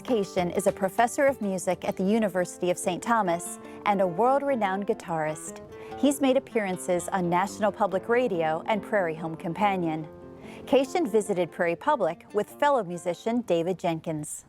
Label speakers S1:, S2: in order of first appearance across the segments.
S1: Cation is a professor of music at the University of St. Thomas and a world-renowned guitarist. He's made appearances on National Public Radio and Prairie Home Companion. Cation visited Prairie Public with fellow musician David Jenkins.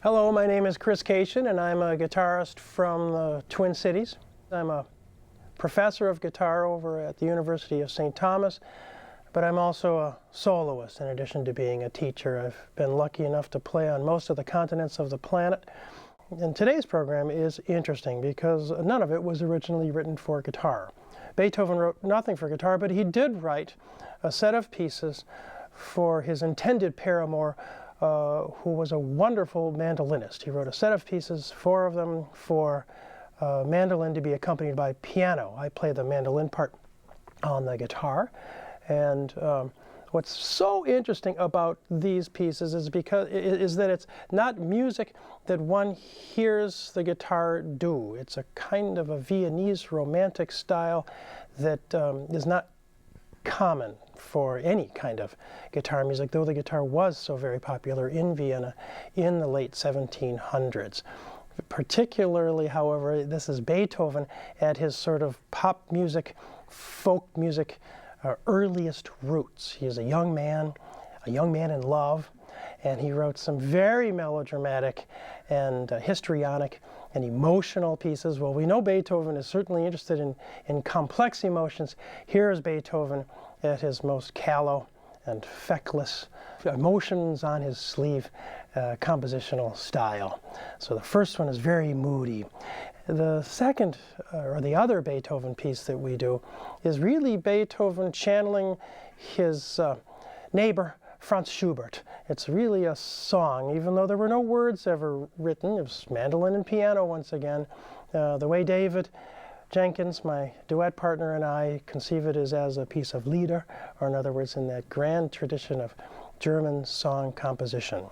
S2: Hello, my name is Chris Cation, and I'm a guitarist from the Twin Cities. I'm a professor of guitar over at the University of St. Thomas, but I'm also a soloist in addition to being a teacher. I've been lucky enough to play on most of the continents of the planet. And today's program is interesting because none of it was originally written for guitar. Beethoven wrote nothing for guitar, but he did write a set of pieces for his intended paramour, who was a wonderful mandolinist. He wrote a set of pieces, 4 of them, for mandolin to be accompanied by piano. I play the mandolin part on the guitar. And what's so interesting about these pieces is that it's not music that one hears the guitar do. It's a kind of a Viennese romantic style that is not common for any kind of guitar music, though the guitar was so very popular in Vienna in the late 1700s. Particularly, however, this is Beethoven at his sort of pop music, folk music earliest roots. He is a young man in love, and he wrote some very melodramatic and histrionic and emotional pieces. Well, we know Beethoven is certainly interested in complex emotions. Here is Beethoven at his most callow and feckless, emotions on his sleeve compositional style. So the first one is very moody. The second, or the other Beethoven piece that we do, is really Beethoven channeling his neighbor Franz Schubert. It's really a song, even though there were no words ever written. It was mandolin and piano once again. The way David Jenkins, my duet partner, and I conceive it is as a piece of Lieder, or in other words, in that grand tradition of German song composition.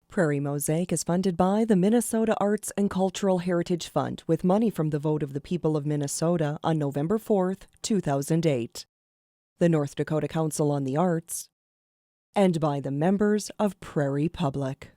S3: Prairie Mosaic is funded by the Minnesota Arts and Cultural Heritage Fund with money from the vote of the people of Minnesota on November 4, 2008. The North Dakota Council on the Arts, and by the members of Prairie Public.